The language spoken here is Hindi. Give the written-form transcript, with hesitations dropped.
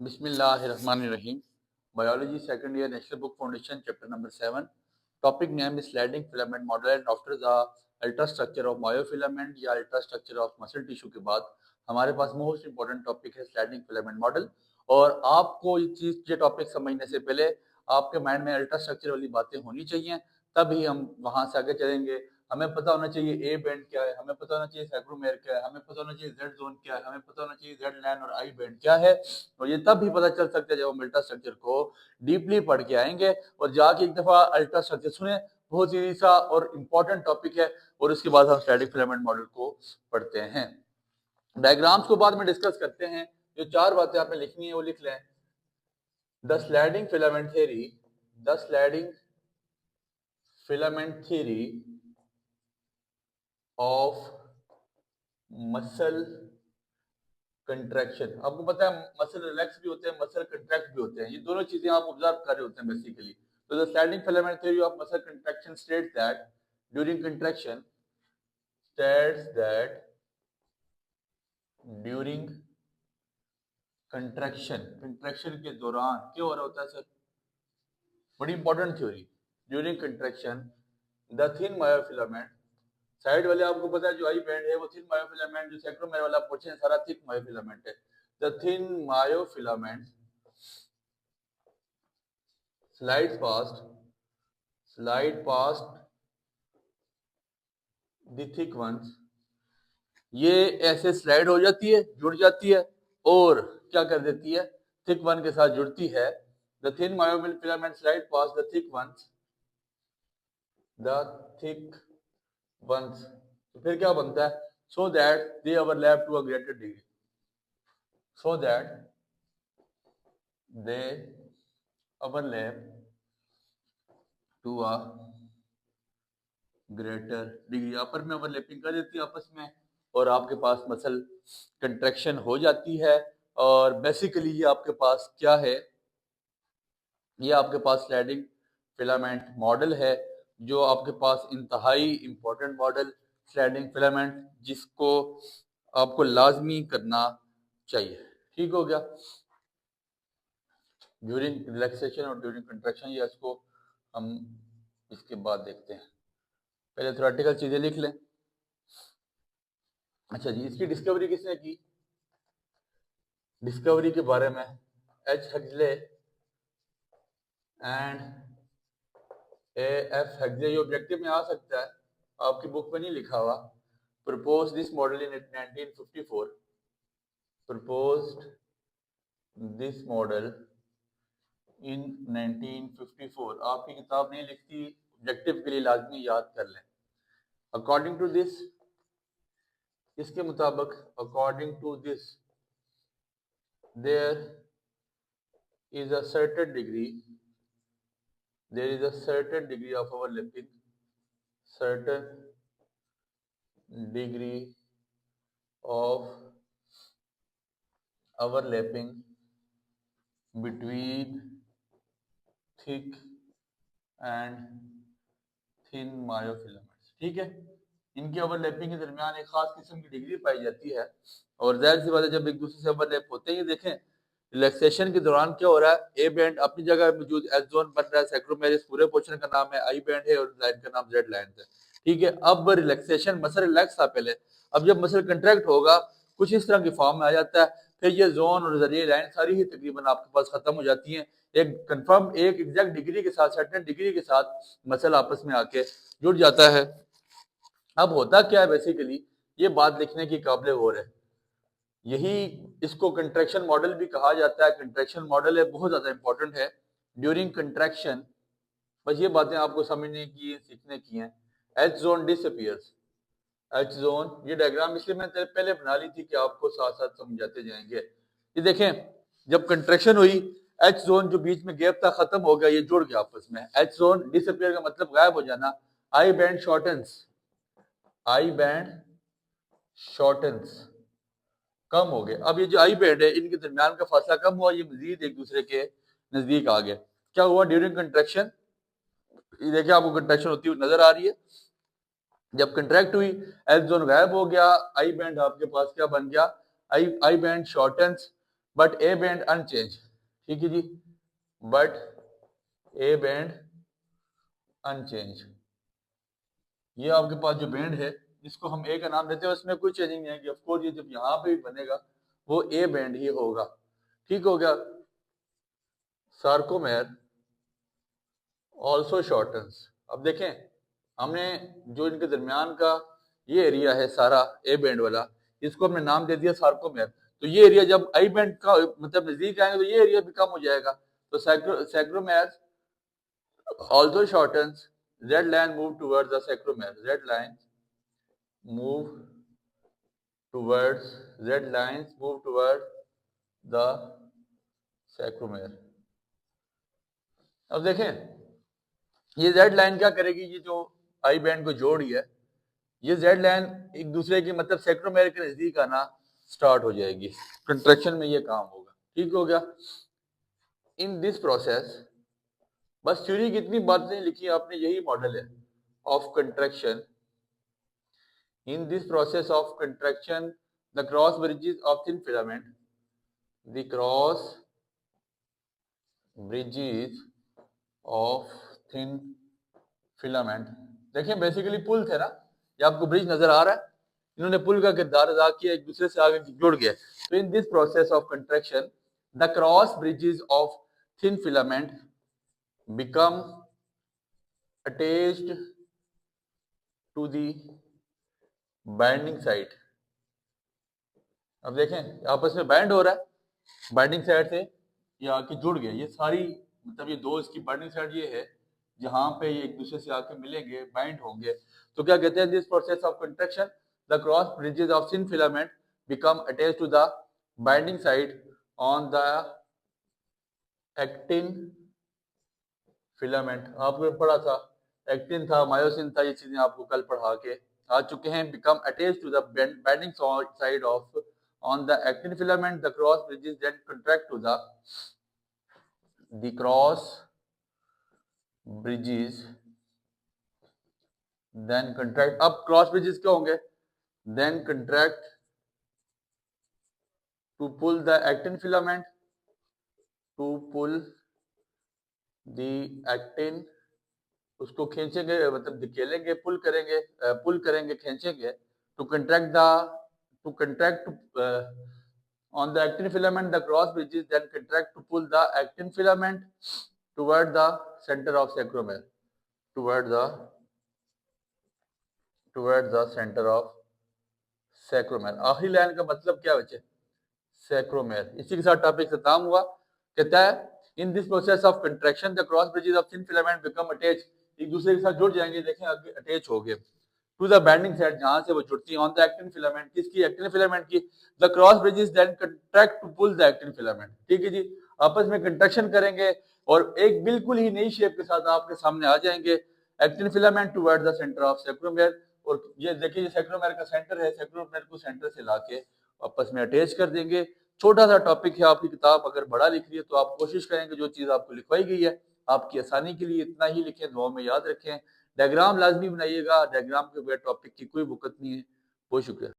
Bismillahirrahmanirrahim. Biology second year National Book Foundation chapter number 7. Topic name is sliding filament model and after the ultrastructure of myofilament या ultrastructure of muscle tissue के बाद हमारे पास मोस्ट इंपॉर्टेंट टॉपिक है स्लाइडिंग फिलामेंट मॉडल। और आपको ये टॉपिक समझने से पहले आपके माइंड में अल्ट्रास्ट्रक्चर वाली बातें होनी चाहिए, तभी हम वहां से आगे चलेंगे। हमें पता होना चाहिए ए बैंड क्या है, हमें पता होना चाहिए सैक्रोमेयर क्या है, हमें पता होना चाहिए जेड जोन क्या है, हमें पता होना चाहिए जेड लाइन और आई बैंड क्या है। और ये तब भी पता चल सकता है जब हम अल्ट्रास्ट्रक्चर को डीपली पढ़ के आएंगे और जाके एक दफा अल्ट्रास्ट्रक्चर सुने। बहुत ही सा और इम्पोर्टेंट टॉपिक है और उसके बाद हम स्टैटिक फिलामेंट मॉडल को पढ़ते हैं। डायग्राम्स को बाद में डिस्कस करते हैं। जो चार बातें आपने लिखनी है वो लिख लें। The sliding filament theory, the sliding filament theory of muscle contraction. आपको पता है मसल रिलैक्स भी होते हैं, मसल कंट्रैक्ट भी होते हैं, ये दोनों चीजें आप ऑब्जर्व कर रहे होते हैं बेसिकली। तो the sliding filament theory of muscle contraction states that during contraction contraction के दौरान क्या हो रहा होता है सर? बड़ी important theory. During contraction the thin myofilament, side वाले आपको पता है जो आई बैंड है वो थिन मायोफिलामेंट, जो सेंट्रोमेयर वाला पोर्शन है सारा थिक मायोफिलामेंट है। The thin myofilament slide past the thick ones, ये ऐसे स्लाइड हो जाती है, जुड़ जाती है और क्या कर देती है, थिक वन के साथ जुड़ती है। The thin myofilament slide past the thick ones, तो फिर क्या बनता है? So that they overlap to a greater degree, so that they overlap to a greater degree, upper में ओवरलैपिंग कर देती है आपस में और आपके पास मसल कंट्रैक्शन हो जाती है। और बेसिकली ये आपके पास क्या है, ये आपके पास स्लाइडिंग फिलामेंट मॉडल है, जो आपके पास इंतहाई इंपॉर्टेंट मॉडल स्लाइडिंग फिलामेंट, जिसको आपको लाजमी करना चाहिए। ठीक हो गया? ड्यूरिंग रिलैक्सेशन और ड्यूरिंग कंट्रैक्शन, ये इसको हम इसके बाद देखते हैं। पहले थ्योरेटिकल चीजें लिख लें। अच्छा जी, इसकी डिस्कवरी किसने की? डिस्कवरी के बारे में H Huxley and A F Huxley. ये ऑब्जेक्टिव में आ सकता है, आपकी बुक में नहीं लिखा हुआ। Propose this model in 1954, proposed this model in 1954। आपकी किताब नहीं लिखती, ऑब्जेक्टिव के लिए लाजमी याद कर लें। अकॉर्डिंग टू दिस, इसके मुताबिक, according to this there is a certain degree of overlapping, certain degree of overlapping between thick and thin myofilaments। ठीक है, इनकी ओवरलैपिंग के दरमियान एक खास किस्म की डिग्री पाई जाती है और जाहिर सी बात है जब एक दूसरे से ओवरलैप होते हैं, देखें रिलैक्सेशन के दौरान क्या हो रहा है, ए बैंड अपनी जगह मौजूद, एच जोन बन रहा है, सैक्रोमेरिस पूरे पोर्शन का नाम है, आई बैंड है और लाइन का नाम जेड लाइन है। ठीक है, अब रिलैक्सेशन, मसल रिलैक्स था पहले, अब जब मसल कंट्रैक्ट होगा कुछ इस तरह की फॉर्म में आ जाता है, फिर ये जोन और जरिए लाइन सारी ही तकरीबन आपके पास खत्म हो जाती हैं। एक कंफर्म, एक एग्जैक्ट डिग्री के साथ, सर्टेन डिग्री के साथ मसल आपस में आके जुड़ जाता है। अब होता क्या है बेसिकली, ये बात लिखने की काबिल गौर है, यही इसको कंट्रैक्शन मॉडल भी कहा जाता है। कंट्रैक्शन मॉडल है, बहुत ज्यादा इंपॉर्टेंट है। ड्यूरिंग कंट्रैक्शन, बस ये बातें आपको समझने की, सीखने की हैं। H zone disappears, H zone, ये डायग्राम इसलिए मैंने पहले बना ली थी कि आपको साथ साथ समझाते जाएंगे। ये देखें, जब कंट्रैक्शन हुई, एच जोन जो बीच में गैप था खत्म हो गया, ये जुड़ गया आपस में। एच जोन डिसअपीयर का मतलब गायब हो जाना। आई बैंड शॉर्टन्स, आई बैंड शॉर्टन्स, कम हो गए। अब ये जो आई बैंड है इनके दरमियान का फासला कम हुआ, ये मजीद एक दूसरे के नजदीक आ गए। क्या हुआ ड्यूरिंग कंट्रैक्शन? ये देखिए आपको कंट्रैक्शन होती हुई नजर आ रही है। जब कंट्रैक्ट हुई, एच जोन गायब हो गया, आई बैंड आपके पास क्या बन गया, I band shortens, but A band unchange, ठीक है जी, बट ए बैंड अनचेंज। ये आपके पास जो बैंड है जिसको हम ए का नाम देते हैं उसमें कोई चेंजिंग नहीं है कि ऑफकोर्स ये जब यहाँ पे भी बनेगा वो ए बैंड ही होगा, ठीक हो गया। Sarcomere also shortens. अब देखें हमने जो इनके दरमियान का ये एरिया है सारा ए बैंड वाला, इसको हमने नाम दे दिया सार्कोमेर। तो ये एरिया जब आई बैंड का मतलब नजदीक आएंगे तो ये एरिया भी कम हो जाएगा। तो sarcomere also shortens, red line move towards the sarcomere, red line move towards, red lines move toward the sarcomere. अब देखें ये जेड लाइन क्या करेगी, ये जो आई बैंड को जोड़ रही है ये जेड लाइन एक दूसरे के मतलब सैक्रोमेर के नजदीक आना स्टार्ट हो जाएगी, कंट्रैक्शन में ये काम होगा, ठीक हो गया। इन दिस प्रोसेस, बस थ्योरी की इतनी बातें लिखी आपने, यही मॉडल है of contraction. In this process of contraction the cross bridges of thin filament, the cross bridges of thin filament. देखिए बेसिकली पुल थे ना, ये आपको ब्रिज नजर आ रहा है, इन्होंने पुल का किरदार अदा किया, एक दूसरे से आगे जुड़ गए। तो in this process of contraction the cross bridges of thin filament become attached to the binding side. अब देखें आपस में बाइंड हो रहा है, बाइंडिंग साइड से ये आके जुड़ गए, ये सारी मतलब ये दो इसकी बाइंडिंग साइड ये है जहां पे ये एक दूसरे से आके मिलेंगे, बाइंड होंगे। तो क्या कहते हैं, this process of contraction the cross bridges of thin filament become attached to the binding side on the actin filament. आपको पढ़ा था एक्टिन था, मायोसिन था, ये चीजें आपको कल पढ़ा के आ चुके हैं। Become attached to the binding side of on the actin filament the cross bridges then contract to the cross bridges then contract। अब क्रॉस ब्रिजेस क्या होंगे, then contract to pull the actin filament, to pull the actin, उसको खींचेंगे मतलब धकेलेंगे, पुल करेंगे खींचेंगे। To contract on the actin filament the cross bridges then contract to pull the actin filament toward the center of sacromere, toward the center of sacromere। आखिरी लाइन का मतलब क्या बचे, सैक्रोमेर। इसी के साथ टॉपिक खत्म हुआ। कहता है इन this process of contraction the cross bridges of thin filament become attach, एक दूसरे के साथ जुड़ जाएंगे। देखें आगे अटैच हो गए टू द बाइंडिंग साइड, जहां से वो जुड़ती है ऑन द एक्टिन फिलामेंट, किसकी, एक्टिन फिलामेंट की। The cross bridges then contract to pull the actin filament, ठीक है जी, आपस में कंट्रैक्शन करेंगे और एक बिल्कुल ही नई शेप के साथ आपके सामने आ जाएंगे। Actin filament toward the centre of sarcomere, और ये देखिए सैक्रोमेर का सेंटर है, सैक्रोमेर को सेंटर से लाके आपस में अटैच कर देंगे। छोटा सा टॉपिक है, आपकी किताब अगर बड़ा लिख रही है तो आप कोशिश करेंगे जो चीज आपको लिखवाई गई है आपकी आसानी के लिए इतना ही लिखें, दुआ में याद रखें। डायग्राम लाजमी बनाइएगा, डायग्राम के बगैर टॉपिक की कोई बुकत नहीं है। बहुत शुक्रिया।